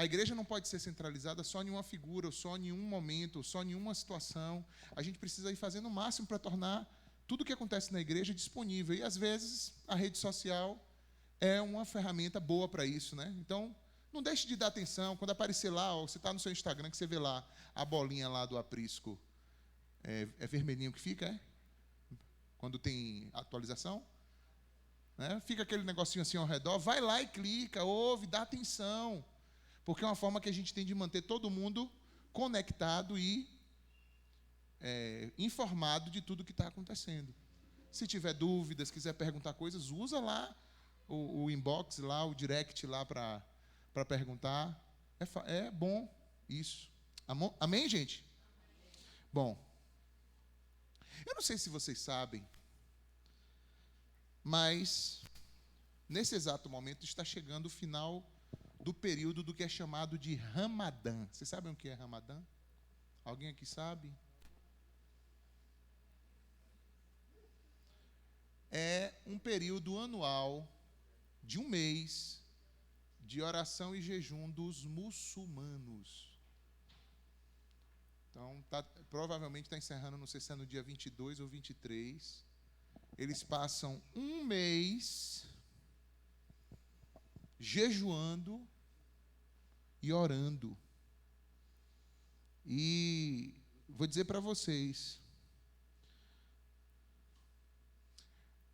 A igreja não pode ser centralizada só em uma figura, ou só em um momento, ou só em uma situação. A gente precisa ir fazendo o máximo para tornar tudo o que acontece na igreja disponível. E, às vezes, a rede social é uma ferramenta boa para isso, né? Então, não deixe de dar atenção. Quando aparecer lá, ó, você está no seu Instagram, que você vê lá a bolinha lá do aprisco. É vermelhinho que fica, é? Quando tem atualização. Né? Fica aquele negocinho assim ao redor. Vai lá e clica, ouve, dá atenção. Porque é uma forma que a gente tem de manter todo mundo conectado e informado de tudo que está acontecendo. Se tiver dúvidas, quiser perguntar coisas, usa lá o inbox, lá, o direct lá para perguntar. É bom isso. Amém, gente? Bom, eu não sei se vocês sabem, mas nesse exato momento está chegando o final do período do que é chamado de Ramadã. Vocês sabem o que é Ramadã? Alguém aqui sabe? É um período anual de um mês de oração e jejum dos muçulmanos. Então, provavelmente está encerrando, não sei se é no dia 22 ou 23. Eles passam um mês jejuando e orando. E vou dizer para vocês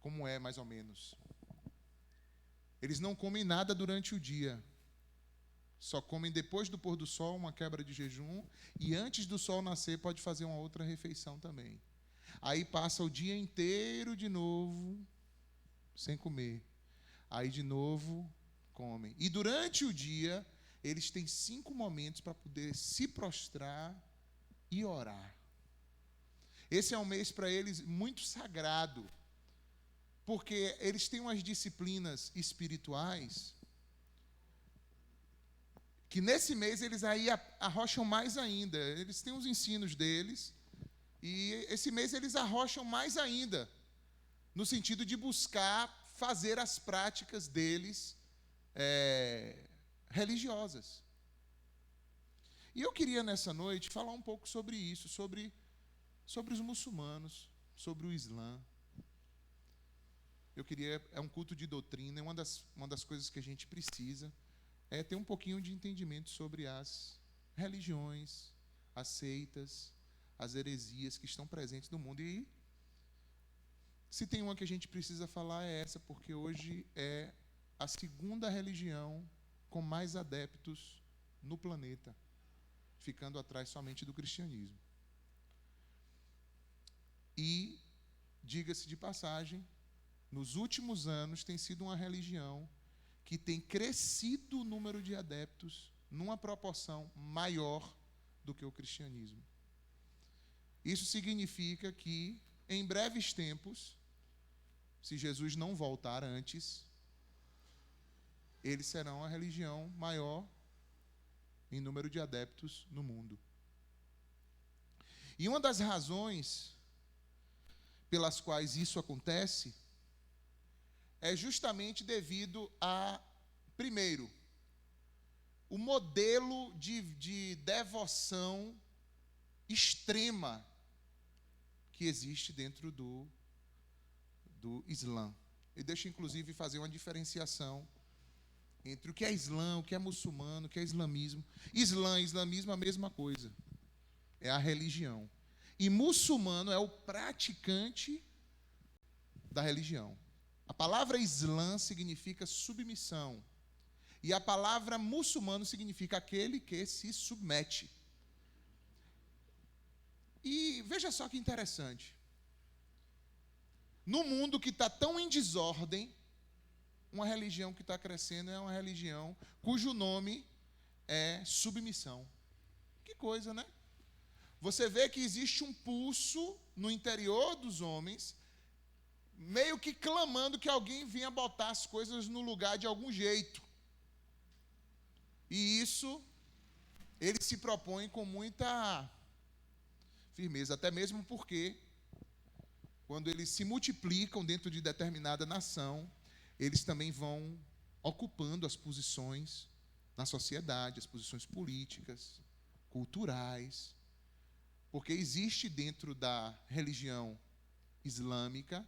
como é mais ou menos. Eles não comem nada durante o dia. Só comem depois do pôr do sol, uma quebra de jejum, e antes do sol nascer pode fazer uma outra refeição também. Aí passa o dia inteiro de novo sem comer. Aí de novo comem. E durante o dia eles têm 5 momentos para poder se prostrar e orar. Esse é um mês para eles muito sagrado, porque eles têm umas disciplinas espirituais que nesse mês eles aí arrocham mais ainda. Eles têm os ensinos deles, e esse mês eles arrocham mais ainda, no sentido de buscar fazer as práticas deles religiosas. E eu queria nessa noite falar um pouco sobre isso, sobre os muçulmanos, sobre o Islã. É um culto de doutrina, e uma das coisas que a gente precisa é ter um pouquinho de entendimento sobre as religiões, as seitas, as heresias que estão presentes no mundo. E se tem uma que a gente precisa falar é essa, porque hoje é a segunda religião com mais adeptos no planeta, ficando atrás somente do cristianismo. E, diga-se de passagem, nos últimos anos tem sido uma religião que tem crescido o número de adeptos numa proporção maior do que o cristianismo. Isso significa que, em breves tempos, se Jesus não voltar antes, eles serão a religião maior em número de adeptos no mundo. E uma das razões pelas quais isso acontece é justamente devido a, primeiro, o modelo de devoção extrema que existe dentro do Islã. E deixa, inclusive, fazer uma diferenciação entre o que é Islã, o que é muçulmano, o que é islamismo. Islã e islamismo é a mesma coisa. É a religião. E muçulmano é o praticante da religião. A palavra Islã significa submissão. E a palavra muçulmano significa aquele que se submete. E veja só que interessante. No mundo que está tão em desordem, uma religião que está crescendo é uma religião cujo nome é submissão. Que coisa, né? Você vê que existe um pulso no interior dos homens, meio que clamando que alguém venha botar as coisas no lugar de algum jeito. E isso, ele se propõe com muita firmeza, até mesmo porque, quando eles se multiplicam dentro de determinada nação, eles também vão ocupando as posições na sociedade, as posições políticas, culturais, porque existe dentro da religião islâmica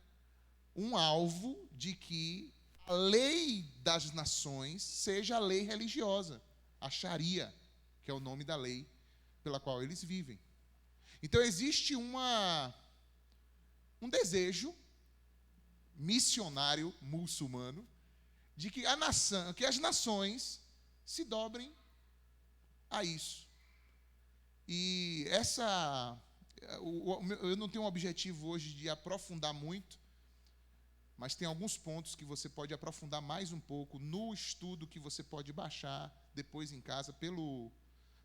um alvo de que a lei das nações seja a lei religiosa, a Sharia, que é o nome da lei pela qual eles vivem. Então existe um desejo missionário muçulmano de que as nações se dobrem a isso. E eu não tenho um objetivo hoje de aprofundar muito, mas tem alguns pontos que você pode aprofundar mais um pouco no estudo que você pode baixar depois em casa pelo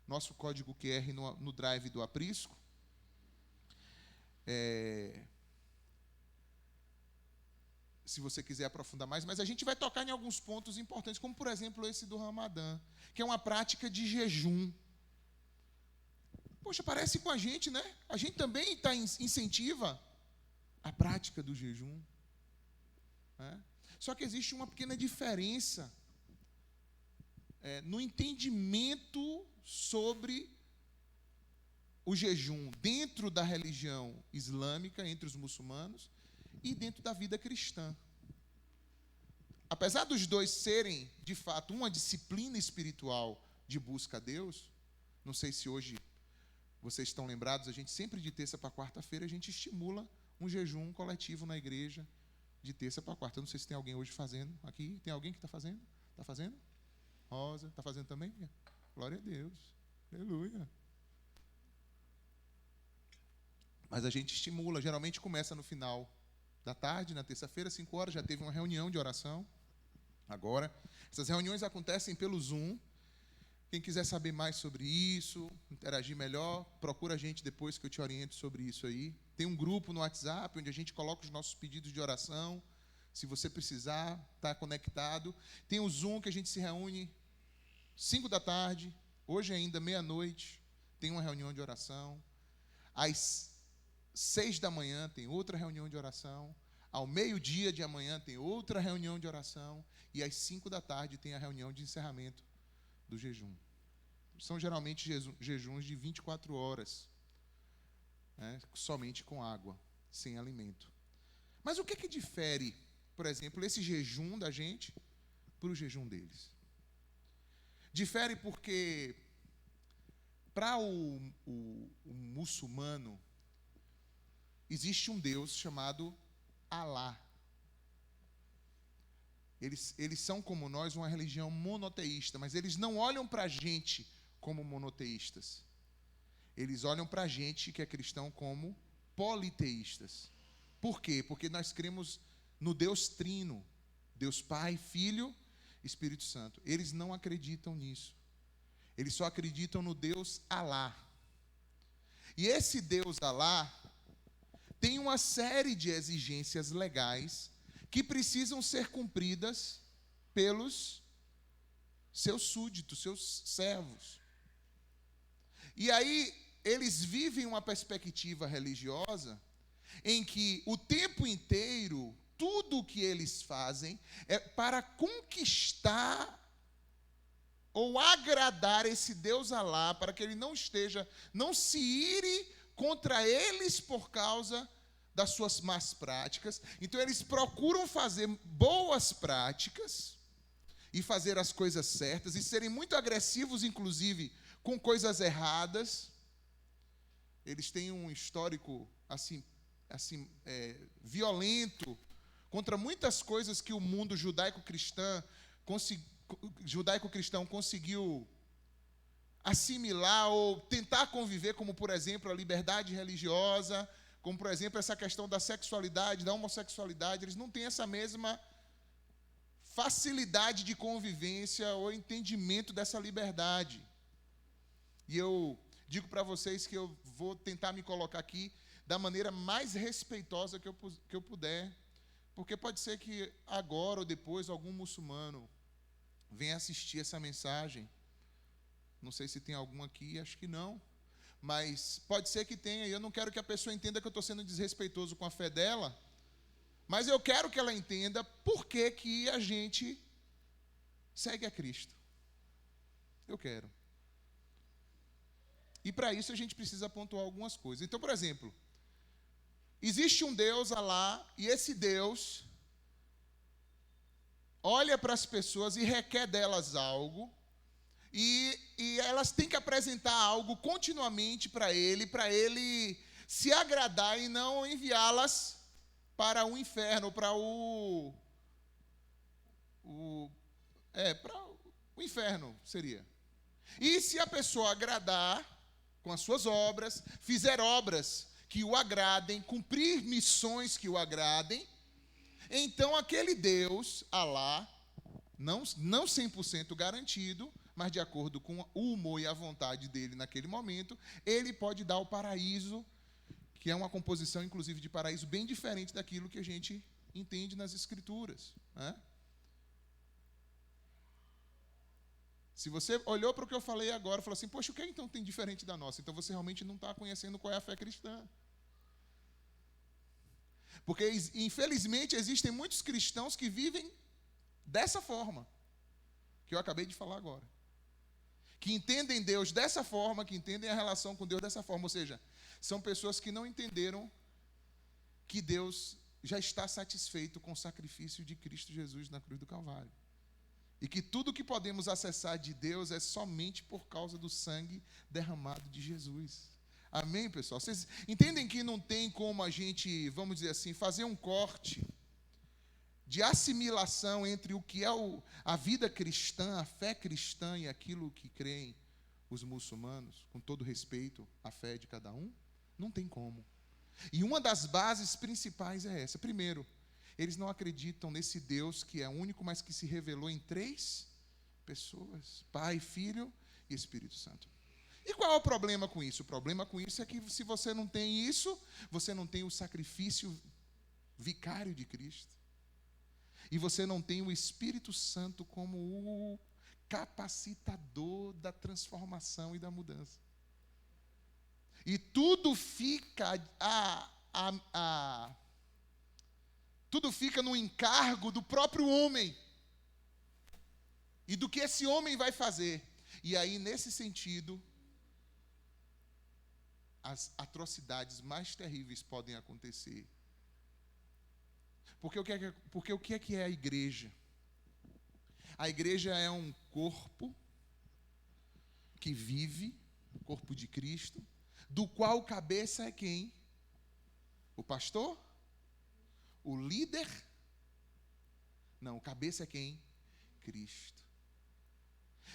nosso código QR no Drive do Aprisco. Se você quiser aprofundar mais, mas a gente vai tocar em alguns pontos importantes, como, por exemplo, esse do Ramadã, que é uma prática de jejum. Poxa, parece com a gente, né? A gente também incentiva a prática do jejum. Né? Só que existe uma pequena diferença no entendimento sobre o jejum dentro da religião islâmica, entre os muçulmanos, e dentro da vida cristã. Apesar dos dois serem, de fato, uma disciplina espiritual de busca a Deus, não sei se hoje vocês estão lembrados, a gente sempre de terça para quarta-feira, a gente estimula um jejum coletivo na igreja de terça para quarta. Eu não sei se tem alguém hoje fazendo aqui. Tem alguém que está fazendo? Está fazendo? Rosa, está fazendo também? Glória a Deus. Aleluia. Mas a gente estimula, geralmente começa no final da tarde, na terça-feira, 5 horas, já teve uma reunião de oração. Agora, essas reuniões acontecem pelo Zoom. Quem quiser saber mais sobre isso, interagir melhor, procura a gente depois que eu te oriento sobre isso aí. Tem um grupo no WhatsApp onde a gente coloca os nossos pedidos de oração. Se você precisar, está conectado. Tem o Zoom que a gente se reúne 5 da tarde, hoje ainda meia-noite, tem uma reunião de oração. Às 6 da manhã tem outra reunião de oração. Ao meio-dia de amanhã tem outra reunião de oração. E às 5 da tarde tem a reunião de encerramento do jejum. São geralmente jejuns de 24 horas, né, somente com água, sem alimento. Mas o que difere, por exemplo, esse jejum da gente para o jejum deles? Difere porque para o muçulmano existe um Deus chamado Alá. Eles são como nós uma religião monoteísta, mas eles não olham para a gente como monoteístas. Eles olham para a gente que é cristão como politeístas. Por quê? Porque nós cremos no Deus Trino, Deus Pai, Filho, Espírito Santo. Eles não acreditam nisso. Eles só acreditam no Deus Alá. E esse Deus Alá tem uma série de exigências legais que precisam ser cumpridas pelos seus súditos, seus servos. E aí eles vivem uma perspectiva religiosa em que o tempo inteiro, tudo o que eles fazem é para conquistar ou agradar esse Deus Alá, para que ele não se ire contra eles por causa das suas más práticas. Então eles procuram fazer boas práticas e fazer as coisas certas e serem muito agressivos, inclusive, com coisas erradas. Eles têm um histórico assim violento contra muitas coisas que o mundo judaico-cristão conseguiu assimilar ou tentar conviver, como, por exemplo, a liberdade religiosa, como, por exemplo, essa questão da sexualidade, da homossexualidade. Eles não têm essa mesma facilidade de convivência ou entendimento dessa liberdade. E eu digo para vocês que eu vou tentar me colocar aqui da maneira mais respeitosa que eu puder, porque pode ser que agora ou depois algum muçulmano venha assistir essa mensagem. Não sei se tem algum aqui, acho que não. Mas pode ser que tenha, e eu não quero que a pessoa entenda que eu estou sendo desrespeitoso com a fé dela, mas eu quero que ela entenda por que a gente segue a Cristo. Eu quero. E para isso a gente precisa pontuar algumas coisas. Então, por exemplo, existe um Deus, Alá, e esse Deus olha para as pessoas e requer delas algo, e elas têm que apresentar algo continuamente para ele se agradar e não enviá-las para o inferno, para para o inferno seria. E se a pessoa agradar com as suas obras, fizer obras que o agradem, cumprir missões que o agradem, então aquele Deus, Alá, não 100% garantido, mas de acordo com o humor e a vontade dele naquele momento, ele pode dar o paraíso, que é uma composição, inclusive, de paraíso bem diferente daquilo que a gente entende nas Escrituras, né? Se você olhou para o que eu falei agora e falou assim, poxa, o que então tem diferente da nossa? Então você realmente não está conhecendo qual é a fé cristã. Porque, infelizmente, existem muitos cristãos que vivem dessa forma, que eu acabei de falar agora. Que entendem Deus dessa forma, que entendem a relação com Deus dessa forma. Ou seja, são pessoas que não entenderam que Deus já está satisfeito com o sacrifício de Cristo Jesus na cruz do Calvário. E que tudo que podemos acessar de Deus é somente por causa do sangue derramado de Jesus. Amém, pessoal? Vocês entendem que não tem como a gente, vamos dizer assim, fazer um corte de assimilação entre o que é a vida cristã, a fé cristã e aquilo que creem os muçulmanos, com todo respeito à fé de cada um? Não tem como. E uma das bases principais é essa. Primeiro, eles não acreditam nesse Deus que é único, mas que se revelou em 3 pessoas: Pai, Filho e Espírito Santo. E qual é o problema com isso? O problema com isso é que se você não tem isso, você não tem o sacrifício vicário de Cristo. E você não tem o Espírito Santo como o capacitador da transformação e da mudança. E tudo fica tudo fica no encargo do próprio homem e do que esse homem vai fazer. E aí, nesse sentido, as atrocidades mais terríveis podem acontecer. Porque o que é a igreja? A igreja é um corpo que vive, o corpo de Cristo, do qual cabeça é quem? O pastor? O líder? Não, o cabeça é quem? Cristo.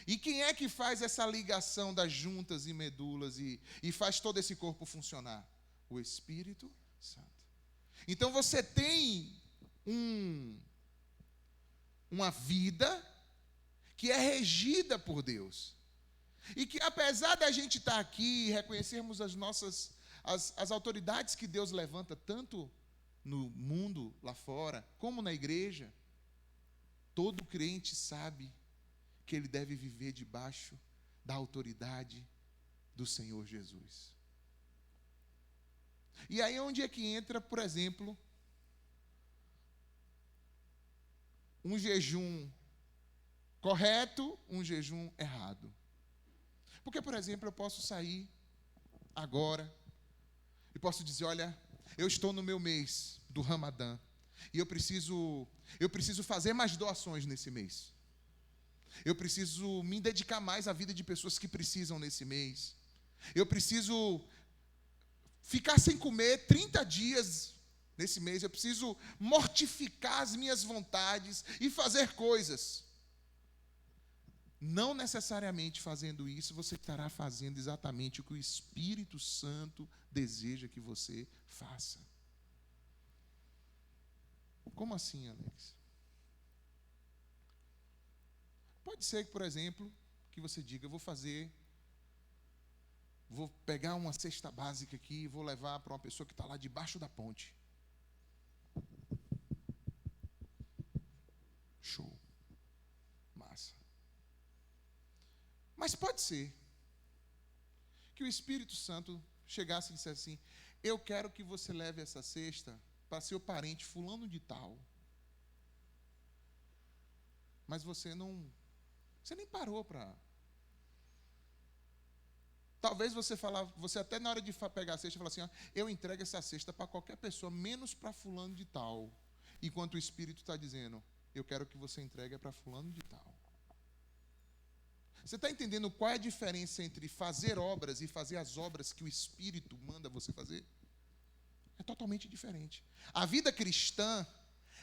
E quem é que faz essa ligação das juntas e medulas e faz todo esse corpo funcionar? O Espírito Santo. Então você tem uma vida que é regida por Deus. E que apesar da gente estar aqui e reconhecermos as autoridades que Deus levanta, tanto no mundo lá fora, como na igreja, todo crente sabe que ele deve viver debaixo da autoridade do Senhor Jesus. E aí onde é que entra, por exemplo, um jejum correto, um jejum errado? Porque, por exemplo, eu posso sair agora e posso dizer, olha, eu estou no meu mês do Ramadã e eu preciso fazer mais doações nesse mês. Eu preciso me dedicar mais à vida de pessoas que precisam nesse mês. Eu preciso ficar sem comer 30 dias nesse mês. Eu preciso mortificar as minhas vontades e fazer coisas. Não necessariamente fazendo isso, você estará fazendo exatamente o que o Espírito Santo deseja que você faça. Como assim, Alex? Pode ser que, por exemplo, que você diga, vou pegar uma cesta básica aqui e vou levar para uma pessoa que está lá debaixo da ponte. Show. Massa. Mas pode ser que o Espírito Santo chegasse e dissesse assim, eu quero que você leve essa cesta para seu parente fulano de tal. Mas você nem parou para Talvez você até na hora de pegar a cesta, fala assim, ó, eu entrego essa cesta para qualquer pessoa, menos para fulano de tal. Enquanto o Espírito está dizendo, eu quero que você entregue para fulano de tal. Você está entendendo qual é a diferença entre fazer obras e fazer as obras que o Espírito manda você fazer? É totalmente diferente. A vida cristã,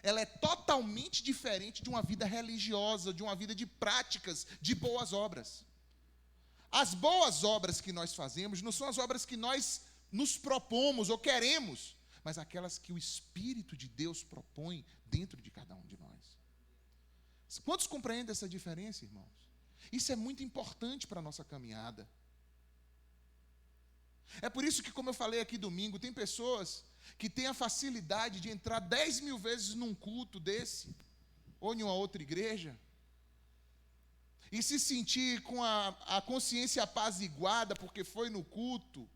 ela é totalmente diferente de uma vida religiosa, de uma vida de práticas, de boas obras. As boas obras que nós fazemos não são as obras que nós nos propomos ou queremos, mas aquelas que o Espírito de Deus propõe dentro de cada um de nós. Quantos compreendem essa diferença, irmãos? Isso é muito importante para a nossa caminhada. É por isso que, como eu falei aqui domingo, tem pessoas que têm a facilidade de entrar 10 mil vezes num culto desse, ou em uma outra igreja, e se sentir com a consciência apaziguada porque foi no culto,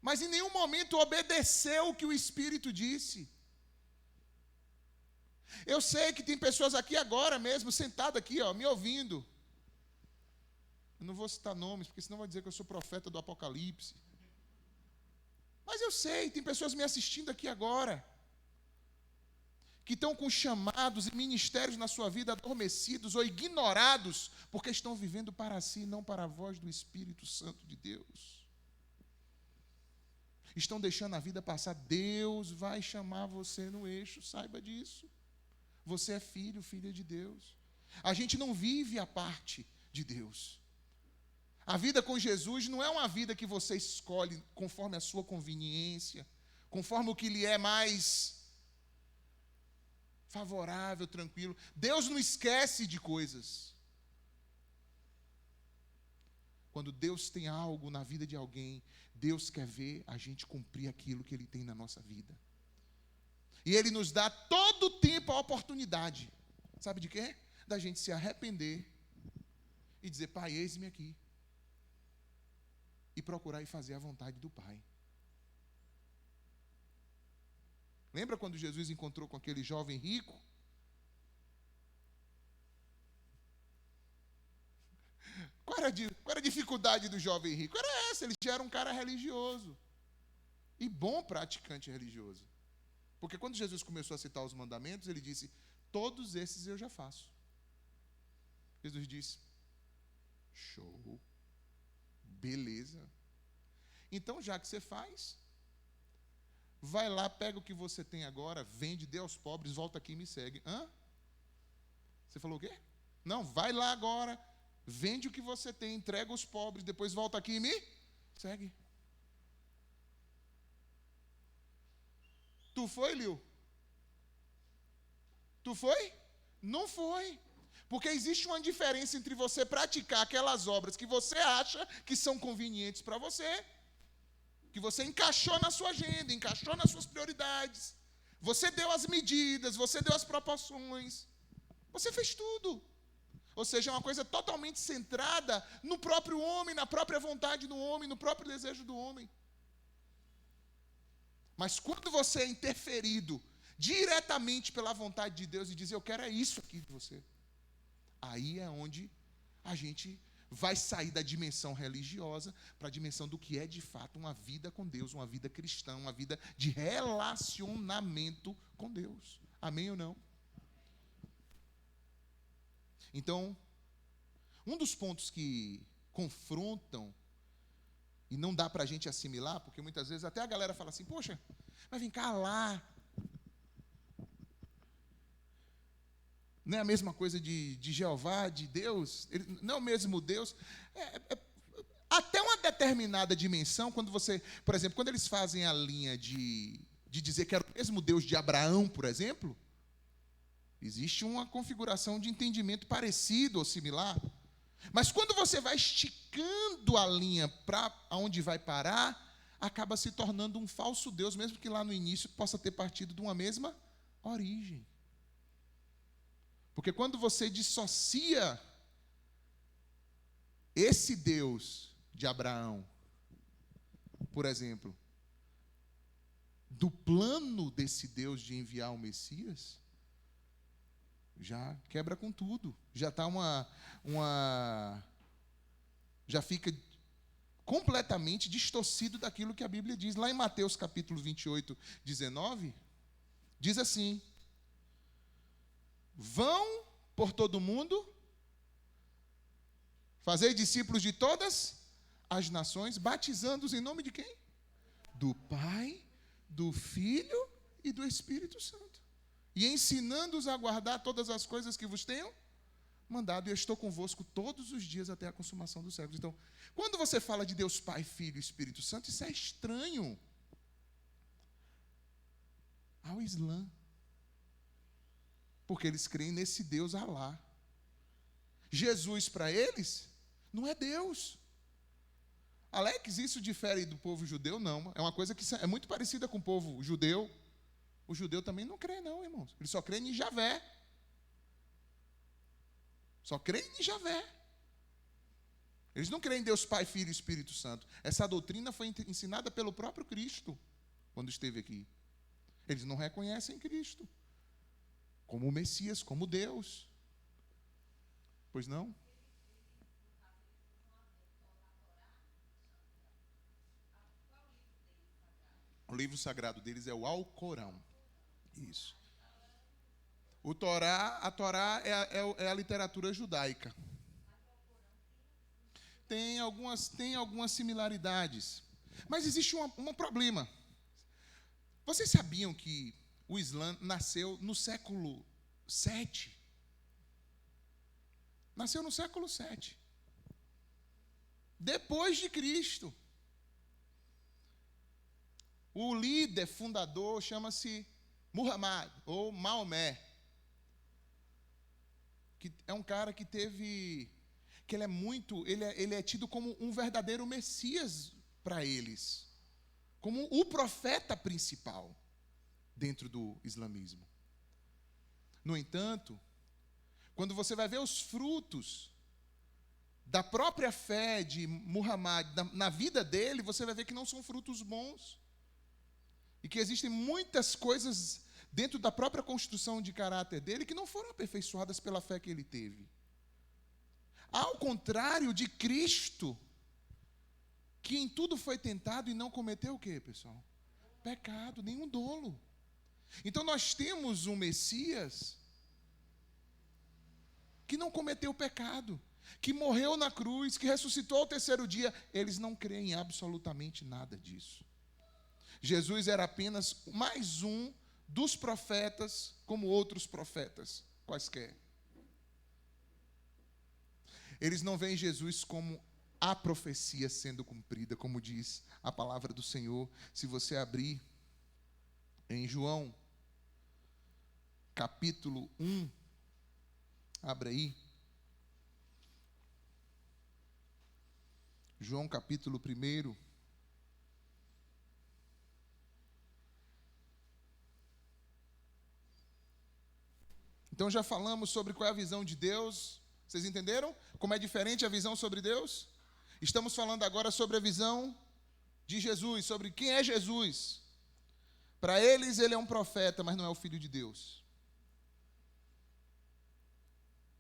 mas em nenhum momento obedeceu o que o Espírito disse. Eu sei que tem pessoas aqui agora mesmo, sentadas aqui, ó, me ouvindo. Eu não vou citar nomes, porque senão vai dizer que eu sou profeta do Apocalipse. Mas eu sei, tem pessoas me assistindo aqui agora, que estão com chamados e ministérios na sua vida adormecidos ou ignorados, porque estão vivendo para si, não para a voz do Espírito Santo de Deus. Estão deixando a vida passar. Deus vai chamar você no eixo, saiba disso. Você é filho, filha de Deus. A gente não vive a parte de Deus. A vida com Jesus não é uma vida que você escolhe conforme a sua conveniência, conforme o que lhe é mais favorável, tranquilo. Deus não esquece de coisas. Quando Deus tem algo na vida de alguém, Deus quer ver a gente cumprir aquilo que Ele tem na nossa vida. E Ele nos dá todo o tempo a oportunidade. Sabe de quê? Da gente se arrepender e dizer, Pai, eis-me aqui. E procurar e fazer a vontade do Pai. Lembra quando Jesus encontrou com aquele jovem rico? Qual era a dificuldade do jovem rico? Era essa, ele já era um cara religioso. E bom praticante religioso. Porque quando Jesus começou a citar os mandamentos, ele disse, todos esses eu já faço. Jesus disse, show, beleza. Então, já que você faz, vai lá, pega o que você tem agora, vende, dê aos pobres, volta aqui e me segue. Hã? Você falou o quê? Não, vai lá agora, vende o que você tem, entrega aos pobres, depois volta aqui e me segue. Tu foi, Liu? Tu foi? Não foi. Porque existe uma diferença entre você praticar aquelas obras que você acha que são convenientes para você, que você encaixou na sua agenda, encaixou nas suas prioridades, você deu as medidas, você deu as proporções, você fez tudo. Ou seja, é uma coisa totalmente centrada no próprio homem, na própria vontade do homem, no próprio desejo do homem. Mas quando você é interferido diretamente pela vontade de Deus e diz, eu quero é isso aqui de você, aí é onde a gente vai sair da dimensão religiosa para a dimensão do que é de fato uma vida com Deus, uma vida cristã, uma vida de relacionamento com Deus. Amém ou não? Então, um dos pontos que confrontam e não dá para a gente assimilar, porque muitas vezes até a galera fala assim, poxa, mas vem cá lá. Não é a mesma coisa de Jeová, de Deus? Ele, não é o mesmo Deus. Até uma determinada dimensão, quando você, por exemplo, quando eles fazem a linha de dizer que era o mesmo Deus de Abraão, por exemplo, existe uma configuração de entendimento parecido ou similar. Mas quando você vai esticando a linha para onde vai parar, acaba se tornando um falso Deus, mesmo que lá no início possa ter partido de uma mesma origem. Porque quando você dissocia esse Deus de Abraão, por exemplo, do plano desse Deus de enviar o Messias, já quebra com tudo. Já está já fica completamente distorcido daquilo que a Bíblia diz. Lá em Mateus capítulo 28, 19, diz assim: vão por todo mundo, fazei discípulos de todas as nações, batizando-os em nome de quem? Do Pai, do Filho e do Espírito Santo. E ensinando-os a guardar todas as coisas que vos tenho mandado, e eu estou convosco todos os dias até a consumação dos séculos. Então, quando você fala de Deus Pai, Filho e Espírito Santo, isso é estranho ao Islã. Porque eles creem nesse Deus Alá. Jesus, para eles, não é Deus. Alex, isso difere do povo judeu? Não. É uma coisa que é muito parecida com o povo judeu. O judeu também não crê, não, irmãos. Ele só crê em Javé. Só creem em Javé. Eles não creem em Deus Pai, Filho e Espírito Santo. Essa doutrina foi ensinada pelo próprio Cristo, quando esteve aqui. Eles não reconhecem Cristo como o Messias, como Deus. Pois não? O livro sagrado deles é o Alcorão. Isso. A Torá é a literatura judaica. Tem algumas similaridades. Mas existe um problema. Vocês sabiam que o Islã nasceu no século VII? Nasceu no século VII. Depois de Cristo. O líder fundador chama-se Muhammad, ou Maomé. Que é um cara que teve... que ele é tido como um verdadeiro Messias para eles. Como o profeta principal dentro do islamismo. No entanto, quando você vai ver os frutos da própria fé de Muhammad na vida dele, você vai ver que não são frutos bons. E que existem muitas coisas dentro da própria construção de caráter dele que não foram aperfeiçoadas pela fé que ele teve. Ao contrário de Cristo, que em tudo foi tentado e não cometeu o quê, pessoal? Pecado, nenhum dolo. Então nós temos um Messias que não cometeu pecado, que morreu na cruz, que ressuscitou ao terceiro dia. Eles não creem em absolutamente nada disso. Jesus era apenas mais um dos profetas, como outros profetas quaisquer. Eles não veem Jesus como a profecia sendo cumprida, como diz a palavra do Senhor. Se você abrir em João, capítulo 1, abre aí. João, capítulo 1. Então já falamos sobre qual é a visão de Deus. Vocês entenderam? Como é diferente a visão sobre Deus? Estamos falando agora sobre a visão de Jesus, sobre quem é Jesus. Para eles, ele é um profeta, mas não é o Filho de Deus.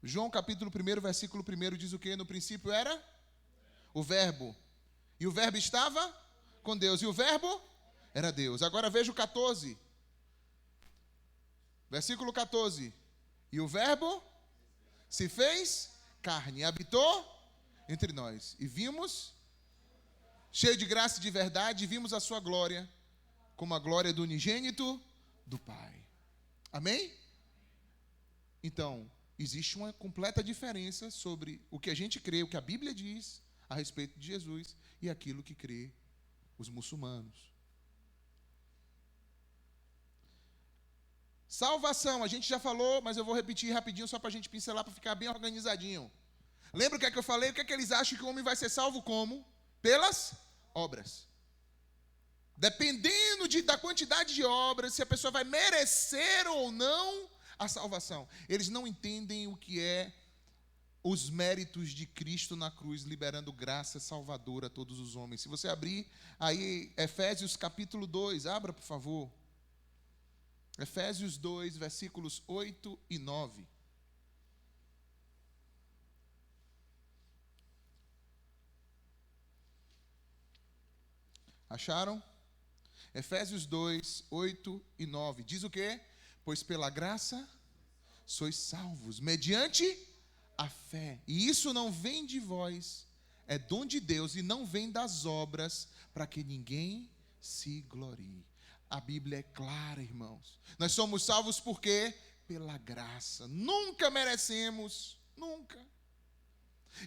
João capítulo 1, versículo 1 diz o quê? No princípio era o Verbo. E o Verbo estava com Deus. E o Verbo era Deus. Agora veja o 14. Versículo 14. E o Verbo se fez carne, habitou entre nós. E vimos, cheio de graça e de verdade, vimos a sua glória, como a glória do unigênito do Pai. Amém? Então, existe uma completa diferença sobre o que a gente crê, o que a Bíblia diz a respeito de Jesus e aquilo que crê os muçulmanos. Salvação, a gente já falou, mas eu vou repetir rapidinho só para a gente pincelar, para ficar bem organizadinho. Lembra o que é que eu falei? O que é que eles acham que o homem vai ser salvo como? Pelas obras. Dependendo da quantidade de obras, se a pessoa vai merecer ou não a salvação. Eles não entendem o que é os méritos de Cristo na cruz, liberando graça salvadora a todos os homens. Se você abrir aí Efésios capítulo 2, abra por favor. Efésios 2, versículos 8 e 9. Acharam? Efésios 2, 8 e 9. Diz o quê? Pois pela graça sois salvos, mediante a fé. E isso não vem de vós, é dom de Deus e não vem das obras, para que ninguém se glorie. A Bíblia é clara, irmãos. Nós somos salvos por quê? Pela graça. Nunca merecemos, nunca.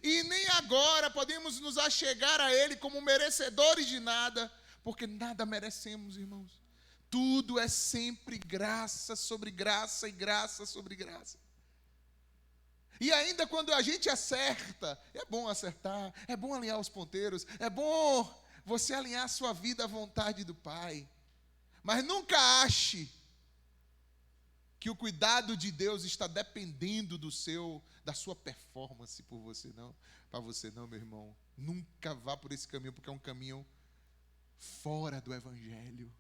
E nem agora podemos nos achegar a Ele como merecedores de nada, porque nada merecemos, irmãos. Tudo é sempre graça sobre graça e graça sobre graça. E ainda quando a gente acerta, é bom acertar, é bom alinhar os ponteiros, é bom você alinhar a sua vida à vontade do Pai. Mas nunca ache que o cuidado de Deus está dependendo da sua performance por você, não. Para você não, meu irmão. Nunca vá por esse caminho, porque é um caminho fora do Evangelho.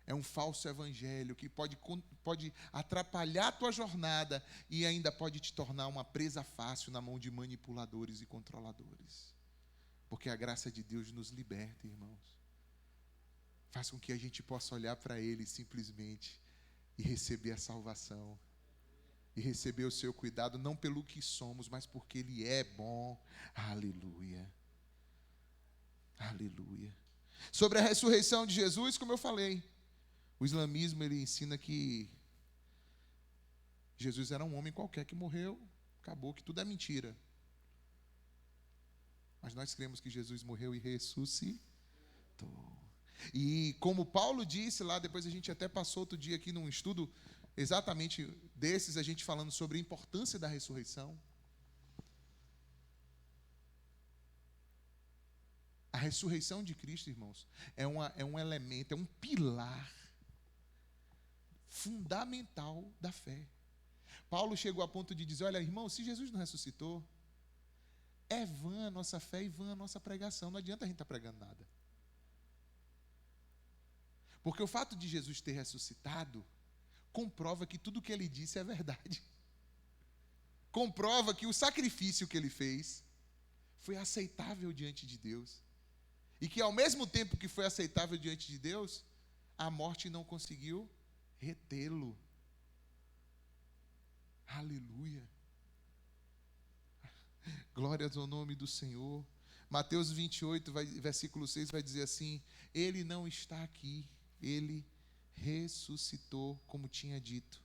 É um falso evangelho que pode atrapalhar a tua jornada e ainda pode te tornar uma presa fácil na mão de manipuladores e controladores. Porque a graça de Deus nos liberta, irmãos. Faz com que a gente possa olhar para Ele simplesmente e receber a salvação. E receber o seu cuidado, não pelo que somos, mas porque Ele é bom. Aleluia. Aleluia. Sobre a ressurreição de Jesus, como eu falei, o islamismo, ele ensina que Jesus era um homem qualquer que morreu, acabou, que tudo é mentira. Mas nós cremos que Jesus morreu e ressuscitou. E como Paulo disse lá, depois a gente até passou outro dia aqui num estudo exatamente desses, a gente falando sobre a importância da ressurreição. A ressurreição de Cristo, irmãos, é um elemento, é um pilar fundamental da fé. Paulo chegou a ponto de dizer, olha, irmão, se Jesus não ressuscitou, é vã a nossa fé e vã a nossa pregação. Não adianta a gente estar pregando nada. Porque o fato de Jesus ter ressuscitado comprova que tudo que ele disse é verdade. Comprova que o sacrifício que ele fez foi aceitável diante de Deus. E que ao mesmo tempo que foi aceitável diante de Deus, a morte não conseguiu retê-lo. Aleluia. Glórias ao nome do Senhor. Mateus 28, versículo 6 vai dizer assim: Ele não está aqui, Ele ressuscitou, como tinha dito.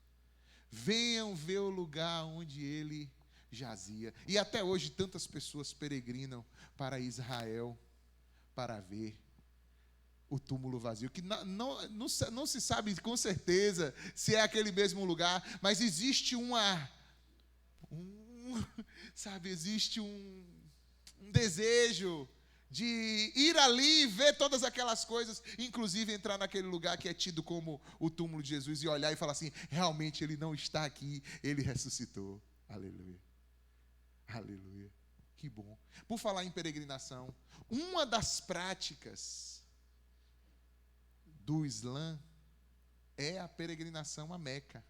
Venham ver o lugar onde Ele jazia. E até hoje tantas pessoas peregrinam para Israel para ver o túmulo vazio, que não se sabe com certeza se é aquele mesmo lugar, mas existe existe um desejo de ir ali e ver todas aquelas coisas, inclusive entrar naquele lugar que é tido como o túmulo de Jesus e olhar e falar assim, realmente ele não está aqui, ele ressuscitou. Aleluia. Aleluia. Que bom. Por falar em peregrinação, uma das práticas do Islã é a peregrinação a Meca.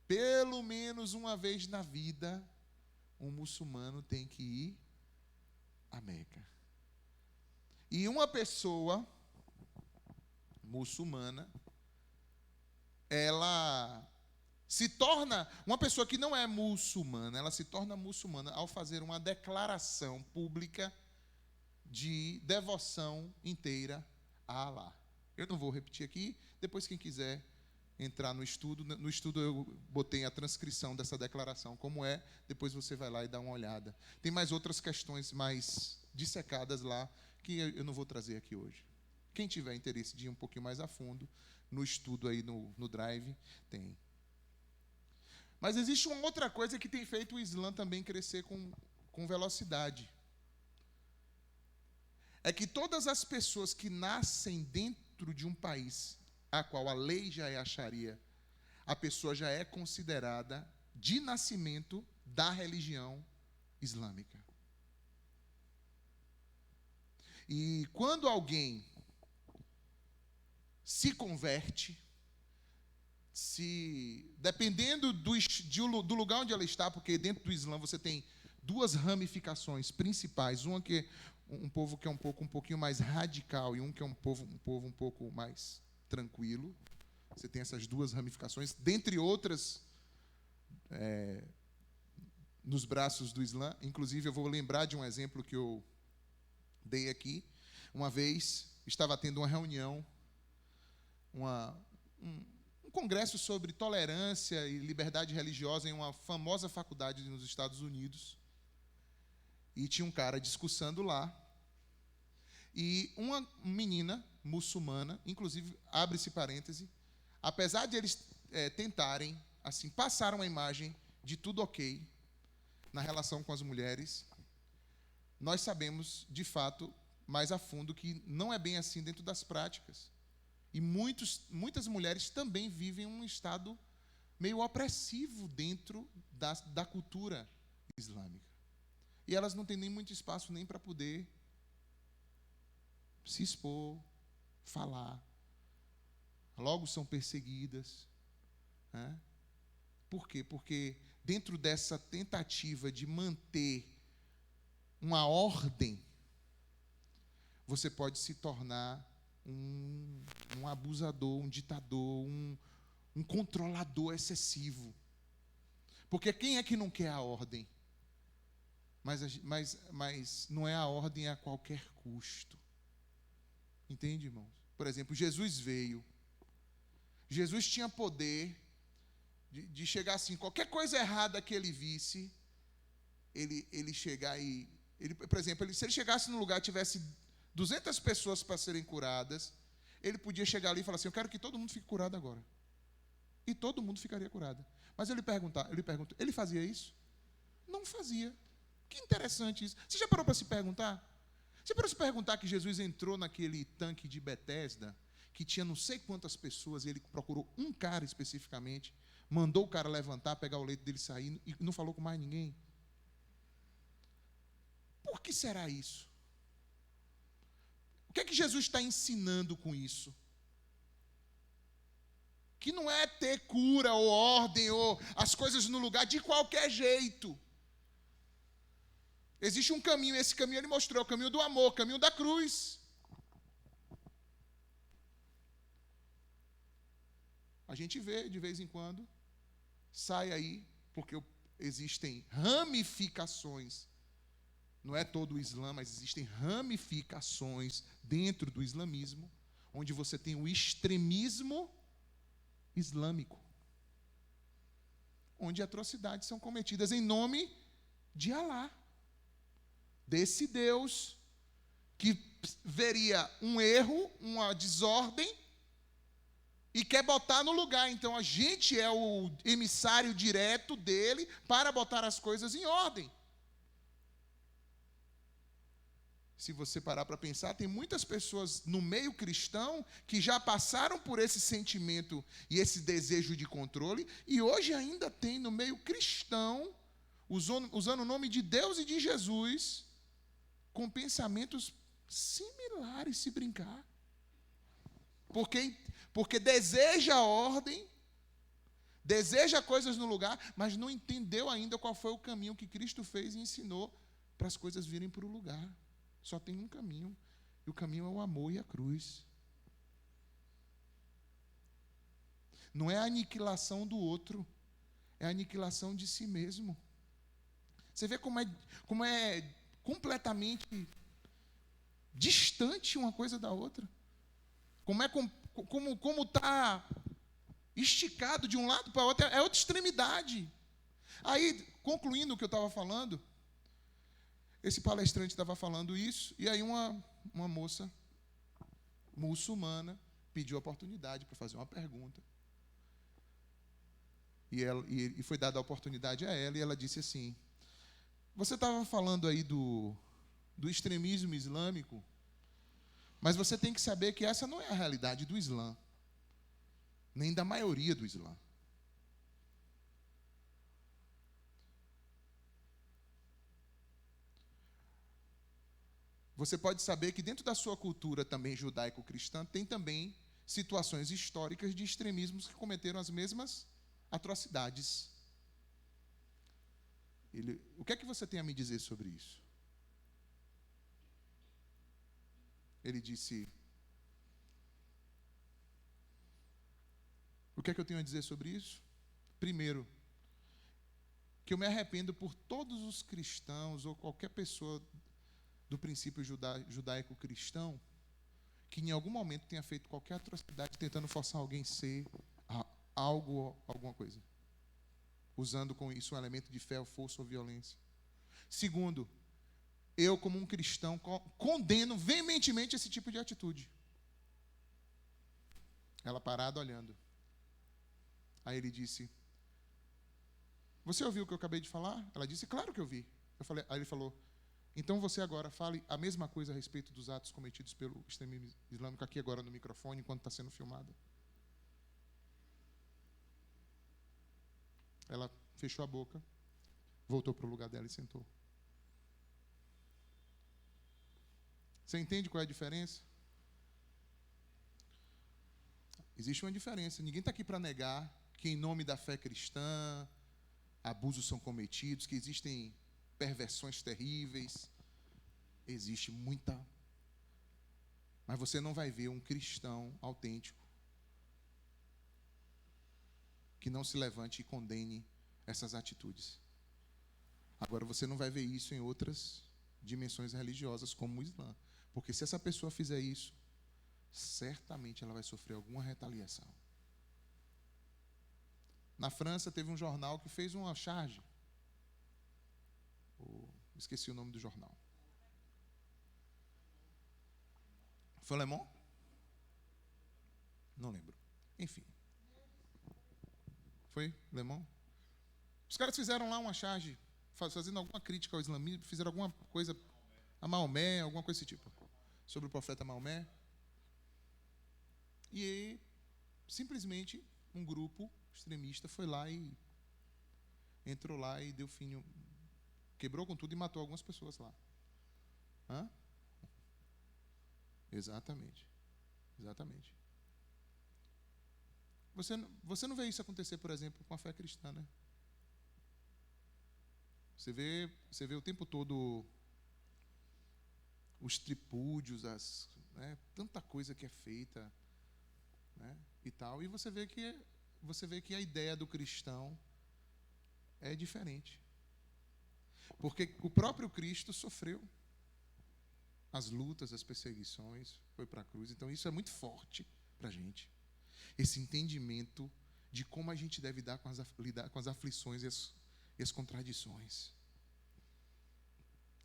Pelo menos uma vez na vida, um muçulmano tem que ir a Meca. E uma pessoa muçulmana, ela se torna, uma pessoa que não é muçulmana, ela se torna muçulmana ao fazer uma declaração pública de devoção inteira a Alá. Eu não vou repetir aqui, depois quem quiser entrar no estudo eu botei a transcrição dessa declaração, como é, depois você vai lá e dá uma olhada. Tem mais outras questões mais dissecadas lá, que eu não vou trazer aqui hoje. Quem tiver interesse de ir um pouquinho mais a fundo, no estudo aí no Drive, tem. Mas existe uma outra coisa que tem feito o Islã também crescer com velocidade. É que todas as pessoas que nascem dentro de um país a qual a lei já é a Sharia, a pessoa já é considerada de nascimento da religião islâmica. E quando alguém se converte, dependendo do lugar onde ela está, porque dentro do Islã você tem duas ramificações principais. Uma que é um povo que é um pouquinho mais radical e um que é um povo um pouco mais tranquilo. Você tem essas duas ramificações, dentre outras, nos braços do Islã. Inclusive, eu vou lembrar de um exemplo que eu dei aqui. Uma vez, estava tendo uma reunião, um congresso sobre tolerância e liberdade religiosa em uma famosa faculdade nos Estados Unidos. E tinha um cara discursando lá. E uma menina muçulmana, inclusive, abre-se parêntese, apesar de eles tentarem, assim, passar uma imagem de tudo ok na relação com as mulheres, nós sabemos, de fato, mais a fundo, que não é bem assim dentro das práticas. E muitas mulheres também vivem um estado meio opressivo dentro da cultura islâmica. E elas não têm nem muito espaço nem para poder se expor, falar. Logo são perseguidas. Né? Por quê? Porque dentro dessa tentativa de manter uma ordem, você pode se tornar um abusador, um ditador, um controlador excessivo. Porque quem é que não quer a ordem? Mas não é a ordem a qualquer custo. Entende, irmãos? Por exemplo, Jesus veio. Jesus tinha poder de chegar assim, qualquer coisa errada que ele visse, ele chegar e... por exemplo, se ele chegasse num lugar e tivesse 200 pessoas para serem curadas, ele podia chegar ali e falar assim, eu quero que todo mundo fique curado agora. E todo mundo ficaria curado. Mas ele pergunta, ele fazia isso? Não fazia. Que interessante isso. Você já parou para se perguntar? Você parou para se perguntar que Jesus entrou naquele tanque de Betesda, que tinha não sei quantas pessoas, e ele procurou um cara especificamente, mandou o cara levantar, pegar o leito dele e sair, e não falou com mais ninguém? Por que será isso? O que é que Jesus está ensinando com isso? Que não é ter cura ou ordem ou as coisas no lugar de qualquer jeito. Existe um caminho, e esse caminho ele mostrou, o caminho do amor, o caminho da cruz. A gente vê, de vez em quando, sai aí, porque existem ramificações. Não é todo o Islã, mas existem ramificações dentro do islamismo, onde você tem o extremismo islâmico, onde atrocidades são cometidas em nome de Alá, desse Deus que veria um erro, uma desordem e quer botar no lugar. Então a gente é o emissário direto dele para botar as coisas em ordem. Se você parar para pensar, tem muitas pessoas no meio cristão que já passaram por esse sentimento e esse desejo de controle, e hoje ainda tem no meio cristão, usando o nome de Deus e de Jesus, com pensamentos similares, se brincar. Porque deseja a ordem, deseja coisas no lugar, mas não entendeu ainda qual foi o caminho que Cristo fez e ensinou para as coisas virem para o lugar. Só tem um caminho, e o caminho é o amor e a cruz. Não é a aniquilação do outro, é a aniquilação de si mesmo. Você vê como é completamente distante uma coisa da outra. Como está esticado de um lado para o outro, é outra extremidade. Aí, concluindo o que eu estava falando, esse palestrante estava falando isso, e aí uma moça muçulmana pediu a oportunidade para fazer uma pergunta. E foi dada a oportunidade a ela, e ela disse assim, você estava falando aí do extremismo islâmico, mas você tem que saber que essa não é a realidade do Islã, nem da maioria do Islã. Você pode saber que dentro da sua cultura também judaico-cristã tem também situações históricas de extremismos que cometeram as mesmas atrocidades. O que é que você tem a me dizer sobre isso? Ele disse: o que é que eu tenho a dizer sobre isso? Primeiro, que eu me arrependo por todos os cristãos ou qualquer pessoa do princípio judaico-cristão que em algum momento tenha feito qualquer atrocidade tentando forçar alguém a ser algo, alguma coisa, usando com isso um elemento de fé, força ou violência. Segundo, eu como um cristão condeno veementemente esse tipo de atitude. Ela parada olhando. Aí ele disse: você ouviu o que eu acabei de falar? Ela disse: claro que eu vi. Aí ele falou: então você agora fale a mesma coisa a respeito dos atos cometidos pelo extremismo islâmico aqui agora no microfone, enquanto está sendo filmado. Ela fechou a boca, voltou para o lugar dela e sentou. Você entende qual é a diferença? Existe uma diferença. Ninguém está aqui para negar que em nome da fé cristã abusos são cometidos, que existem perversões terríveis. Existe muita. Mas você não vai ver um cristão autêntico que não se levante e condene essas atitudes. Agora, você não vai ver isso em outras dimensões religiosas, como o Islã. Porque se essa pessoa fizer isso, certamente ela vai sofrer alguma retaliação. Na França, teve um jornal que fez uma charge. Esqueci o nome do jornal. Foi Le Monde? Não lembro. Enfim. Foi Le Monde? Os caras fizeram lá uma charge, fazendo alguma crítica ao islamismo, fizeram alguma coisa a Maomé, alguma coisa desse tipo, sobre o profeta Maomé. E aí, simplesmente, um grupo extremista foi lá e entrou lá e deu fim, quebrou com tudo e matou algumas pessoas lá. Hã? Exatamente. Exatamente. Você não vê isso acontecer, por exemplo, com a fé cristã, né? Você vê o tempo todo os tripúdios, tanta coisa que é feita, né, e tal, e você vê que a ideia do cristão é diferente. Porque o próprio Cristo sofreu as lutas, as perseguições, foi para a cruz. Então isso é muito forte para a gente. Esse entendimento de como a gente deve lidar com as aflições e as contradições.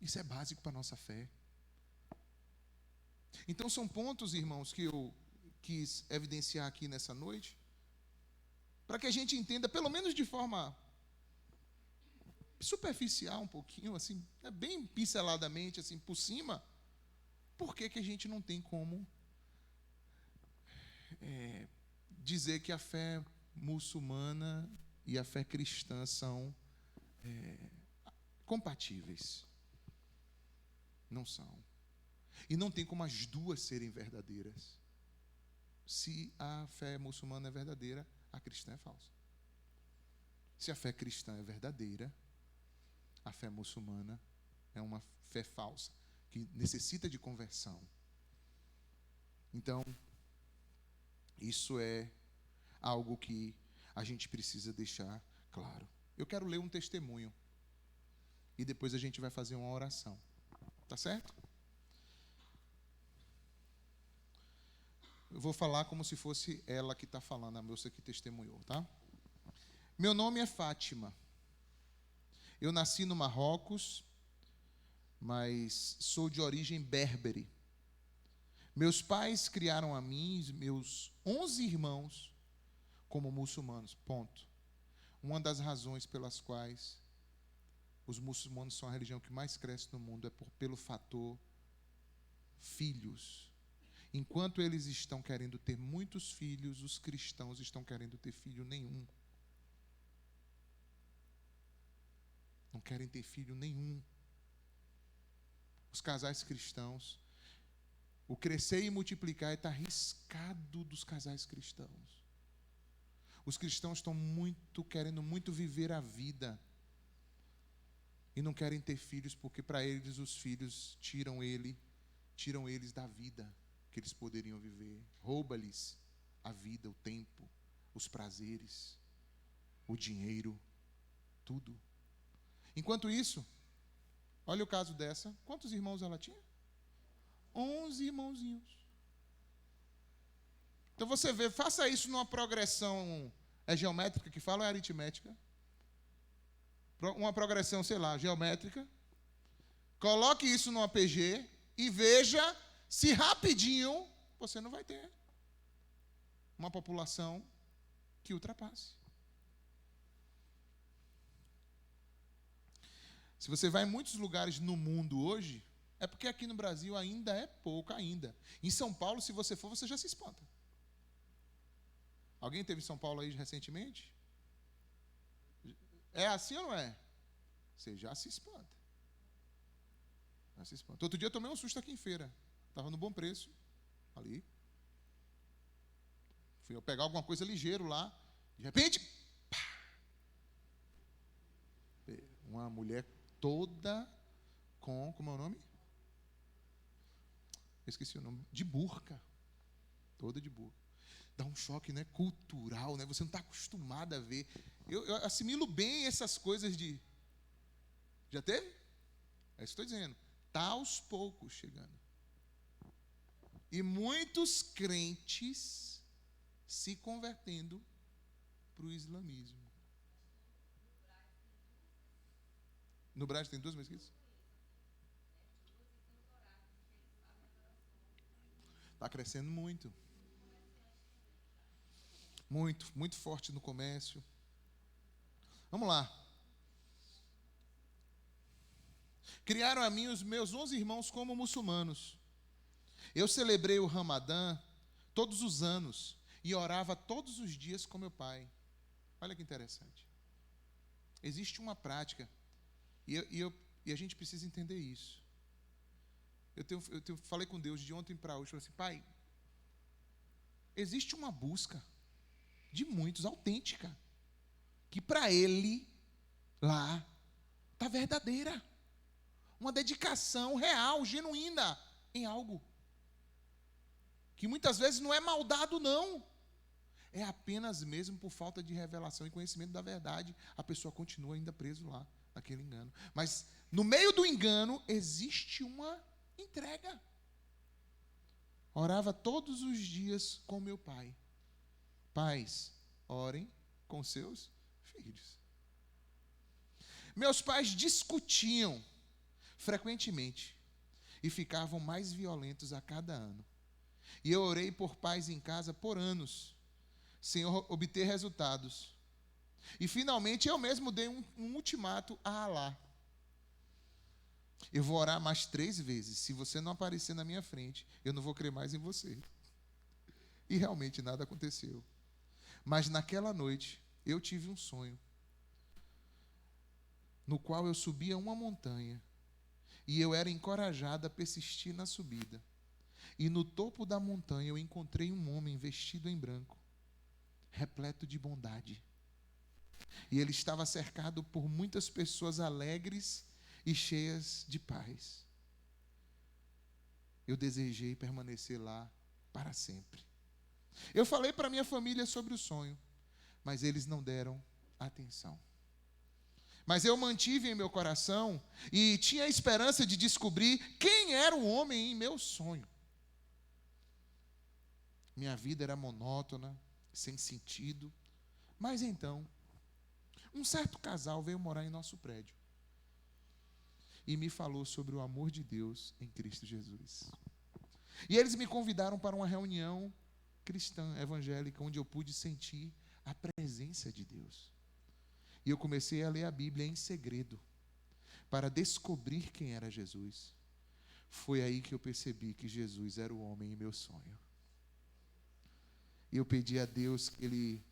Isso é básico para a nossa fé. Então são pontos, irmãos, que eu quis evidenciar aqui nessa noite, para que a gente entenda, pelo menos de forma superficial um pouquinho, assim, bem pinceladamente, assim, por cima, por que a gente não tem como dizer que a fé muçulmana e a fé cristã são compatíveis. Não são. E não tem como as duas serem verdadeiras. Se a fé muçulmana é verdadeira, a cristã é falsa. Se a fé cristã é verdadeira, a fé muçulmana é uma fé falsa, que necessita de conversão. Então, isso é algo que a gente precisa deixar claro. Eu quero ler um testemunho e depois a gente vai fazer uma oração. Tá certo? Eu vou falar como se fosse ela que está falando, a moça que testemunhou, tá? Meu nome é Fátima. Eu nasci no Marrocos, mas sou de origem berbere. Meus pais criaram a mim e meus 11 irmãos como muçulmanos, ponto. Uma das razões pelas quais os muçulmanos são a religião que mais cresce no mundo é pelo fator filhos. Enquanto eles estão querendo ter muitos filhos, os cristãos estão querendo ter filho nenhum. Não querem ter filho nenhum. Os casais cristãos, o crescer e multiplicar está arriscado dos casais cristãos. Os cristãos estão querendo muito viver a vida. E não querem ter filhos porque para eles os filhos tiram eles da vida que eles poderiam viver. Rouba-lhes a vida, o tempo, os prazeres, o dinheiro, tudo. Enquanto isso, olha o caso dessa. Quantos irmãos ela tinha? 11 irmãozinhos. Então você vê, faça isso numa progressão geométrica que fala ou é aritmética? Uma progressão, sei lá, geométrica. Coloque isso numa PG e veja se rapidinho você não vai ter uma população que ultrapasse. Se você vai em muitos lugares no mundo hoje, é porque aqui no Brasil ainda é pouco ainda. Em São Paulo, se você for, você já se espanta. Alguém esteve em São Paulo aí recentemente? É assim ou não é? Você já se espanta. Já se espanta. Outro dia eu tomei um susto aqui em feira. Estava no Bom Preço, ali. Fui eu pegar alguma coisa ligeiro lá. De repente, pá! Uma mulher toda com, como é o nome? Eu esqueci o nome. De burca. Toda de burca. Dá um choque, né, cultural, né? Você não está acostumado a ver. Eu assimilo bem essas coisas de... Já teve? É isso que estou dizendo. Está aos poucos chegando. E muitos crentes se convertendo para o islamismo. No Brasil tem 2 mesquitas? Está crescendo muito. Muito, muito forte no comércio. Vamos lá. Criaram a mim os meus 11 irmãos como muçulmanos. Eu celebrei o Ramadã todos os anos e orava todos os dias com meu pai. Olha que interessante. Existe uma prática e a gente precisa entender isso. Eu falei com Deus de ontem para hoje, falei assim, pai, existe uma busca de muitos, autêntica, que para ele, lá, está verdadeira. Uma dedicação real, genuína, em algo. Que muitas vezes não é maldado, não. É apenas mesmo por falta de revelação e conhecimento da verdade. A pessoa continua ainda preso lá, naquele engano. Mas, no meio do engano, existe uma entrega. Orava todos os dias com meu pai. Pais, orem com seus filhos. Meus pais discutiam frequentemente e ficavam mais violentos a cada ano. E eu orei por paz em casa por anos, sem obter resultados. E finalmente eu mesmo dei um ultimato a Alá. Eu vou orar mais 3 vezes. Se você não aparecer na minha frente, eu não vou crer mais em você. E realmente nada aconteceu. Mas naquela noite, eu tive um sonho, no qual eu subia uma montanha, e eu era encorajado a persistir na subida. E no topo da montanha eu encontrei um homem vestido em branco, repleto de bondade. E ele estava cercado por muitas pessoas alegres e cheias de paz. Eu desejei permanecer lá para sempre. Eu falei para minha família sobre o sonho, mas eles não deram atenção. Mas eu mantive em meu coração e tinha a esperança de descobrir quem era o homem em meu sonho. Minha vida era monótona, sem sentido. Mas então, um certo casal veio morar em nosso prédio e me falou sobre o amor de Deus em Cristo Jesus. E eles me convidaram para uma reunião cristã, evangélica, onde eu pude sentir a presença de Deus. E eu comecei a ler a Bíblia em segredo, para descobrir quem era Jesus. Foi aí que eu percebi que Jesus era o homem em meu sonho. E eu pedi a Deus que Ele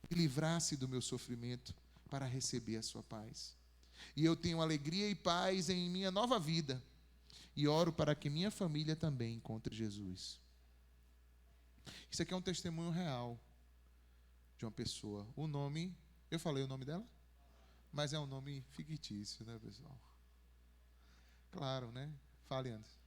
me livrasse do meu sofrimento para receber a sua paz. E eu tenho alegria e paz em minha nova vida. E oro para que minha família também encontre Jesus. Isso aqui é um testemunho real de uma pessoa. O nome, eu falei o nome dela? Mas é um nome fictício, né, pessoal? Claro, né? Fale, Anderson.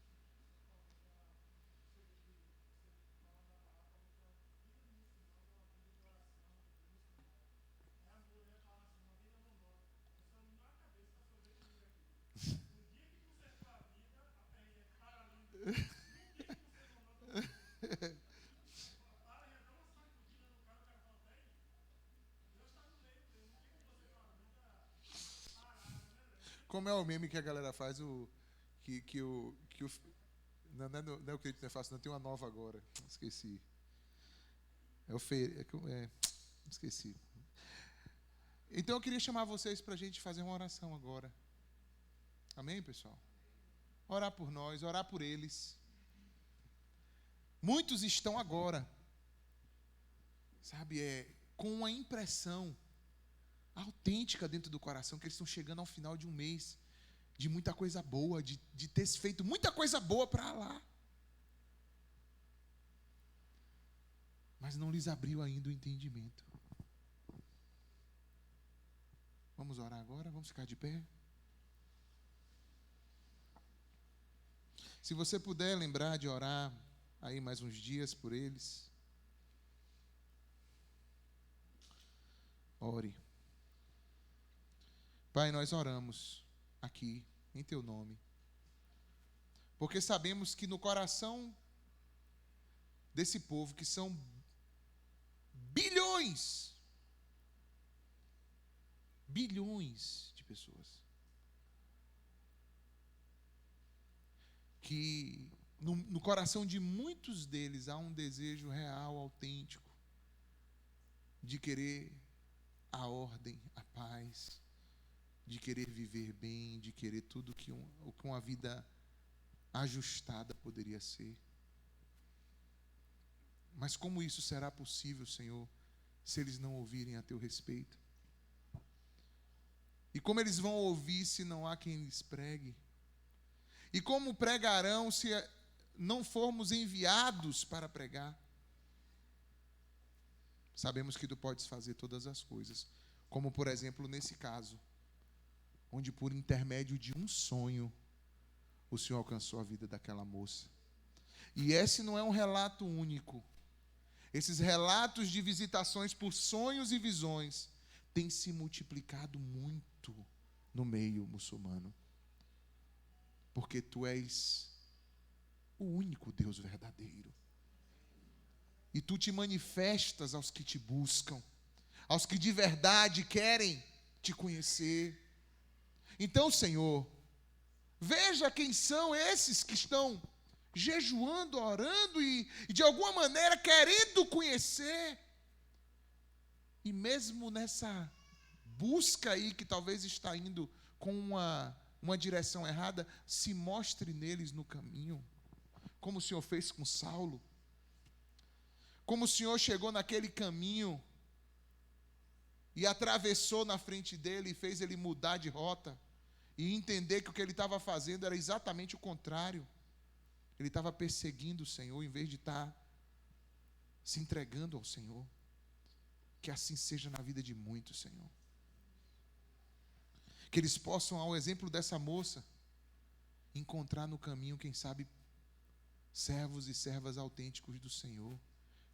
Como é o meme que a galera faz, que o não é o que é fácil, não tem uma nova agora. Esqueci. É o esqueci. Então eu queria chamar vocês para a gente fazer uma oração agora. Amém, pessoal? Orar por nós, orar por eles. Muitos estão agora, sabe, com uma impressão autêntica dentro do coração, que eles estão chegando ao final de um mês, de muita coisa boa, de ter feito muita coisa boa para lá. Mas não lhes abriu ainda o entendimento. Vamos orar agora? Vamos ficar de pé? Se você puder lembrar de orar aí mais uns dias por eles, ore. Pai, nós oramos aqui em Teu nome, porque sabemos que no coração desse povo, que são bilhões de pessoas, que no coração de muitos deles há um desejo real, autêntico, de querer a ordem, a paz, de querer viver bem, de querer tudo que uma vida ajustada poderia ser. Mas como isso será possível, Senhor, se eles não ouvirem a Teu respeito? E como eles vão ouvir se não há quem lhes pregue? E como pregarão se não formos enviados para pregar? Sabemos que Tu podes fazer todas as coisas, como por exemplo nesse caso, onde por intermédio de um sonho, o Senhor alcançou a vida daquela moça. E esse não é um relato único. Esses relatos de visitações por sonhos e visões têm se multiplicado muito no meio muçulmano. Porque Tu és o único Deus verdadeiro. E Tu te manifestas aos que Te buscam, aos que de verdade querem Te conhecer. Então, Senhor, veja quem são esses que estão jejuando, orando e de alguma maneira querendo conhecer. E mesmo nessa busca aí que talvez está indo com uma direção errada, se mostre neles no caminho, como o Senhor fez com Saulo. Como o Senhor chegou naquele caminho e atravessou na frente dele e fez ele mudar de rota e entender que o que ele estava fazendo era exatamente o contrário. Ele estava perseguindo o Senhor em vez de estar se entregando ao Senhor. Que assim seja na vida de muitos, Senhor. Que eles possam, ao exemplo dessa moça, encontrar no caminho, quem sabe, servos e servas autênticos do Senhor,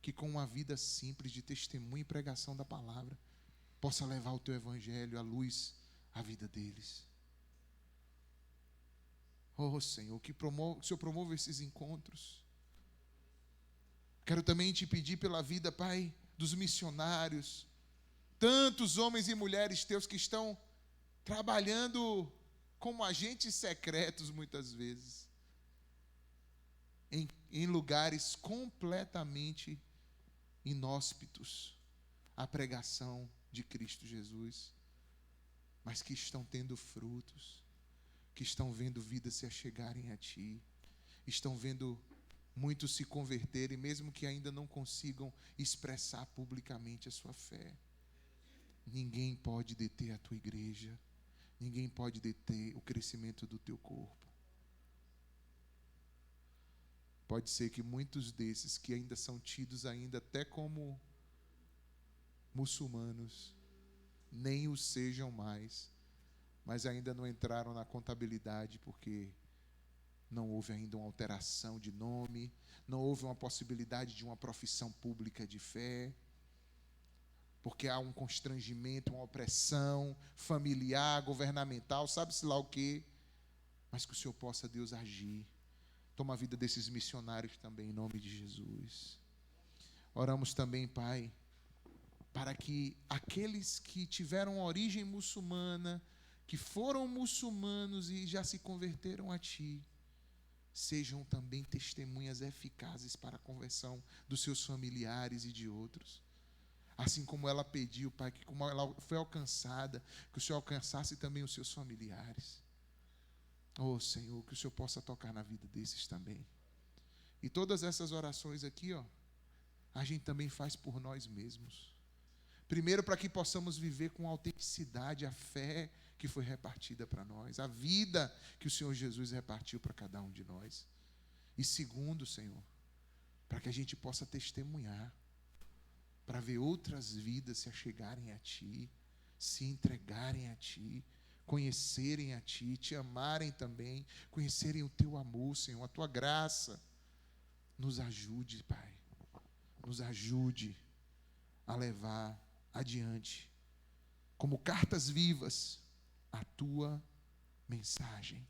que com uma vida simples de testemunho e pregação da palavra, possa levar o Teu Evangelho, a luz, à vida deles. Oh, Senhor, que o Senhor promova esses encontros. Quero também Te pedir pela vida, Pai, dos missionários, tantos homens e mulheres Teus que estão trabalhando como agentes secretos, muitas vezes, em lugares completamente inóspitos à pregação de Cristo Jesus, mas que estão tendo frutos, que estão vendo vidas se achegarem a Ti, estão vendo muitos se converterem, mesmo que ainda não consigam expressar publicamente a sua fé. Ninguém pode deter a Tua igreja, ninguém pode deter o crescimento do Teu corpo. Pode ser que muitos desses que ainda são tidos ainda até como muçulmanos, nem o sejam mais, mas ainda não entraram na contabilidade porque Não houve ainda uma alteração de nome, não houve uma possibilidade de uma profissão pública de fé, porque há um constrangimento, uma opressão familiar, governamental, sabe-se lá o quê, mas que o Senhor possa, Deus, agir. Toma a vida desses missionários também, em nome de Jesus. Oramos também, Pai, para que aqueles que tiveram origem muçulmana, que foram muçulmanos e já se converteram a Ti, sejam também testemunhas eficazes para a conversão dos seus familiares e de outros. Assim como ela pediu, Pai, que como ela foi alcançada, que o Senhor alcançasse também os seus familiares. Oh, Senhor, que o Senhor possa tocar na vida desses também. E todas essas orações aqui, a gente também faz por nós mesmos. Primeiro, para que possamos viver com autenticidade a fé que foi repartida para nós, a vida que o Senhor Jesus repartiu para cada um de nós. E segundo, Senhor, para que a gente possa testemunhar, para ver outras vidas se achegarem a Ti, se entregarem a Ti, conhecerem a Ti, Te amarem também, conhecerem o Teu amor, Senhor, a Tua graça. Nos ajude, Pai, nos ajude a levar adiante, como cartas vivas, a Tua mensagem.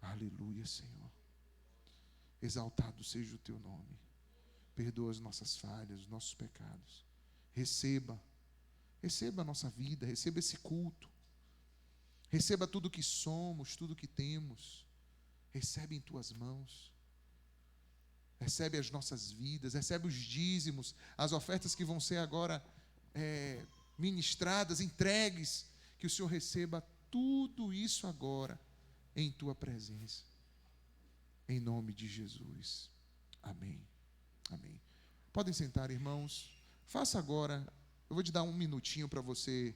Aleluia, Senhor. Exaltado seja o Teu nome. Perdoa as nossas falhas, os nossos pecados. Receba a nossa vida, receba esse culto. Receba tudo que somos, tudo que temos. Recebe em Tuas mãos. Recebe as nossas vidas, recebe os dízimos, as ofertas que vão ser agora ministradas, entregues. Que o Senhor receba tudo isso agora em Tua presença. Em nome de Jesus. Amém. Amém. Podem sentar, irmãos. Faça agora, eu vou te dar um minutinho para você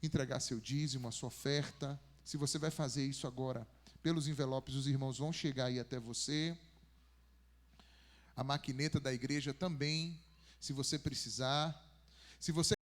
entregar seu dízimo, a sua oferta. Se você vai fazer isso agora pelos envelopes, os irmãos vão chegar aí até você. A maquineta da igreja também, se você precisar. Se você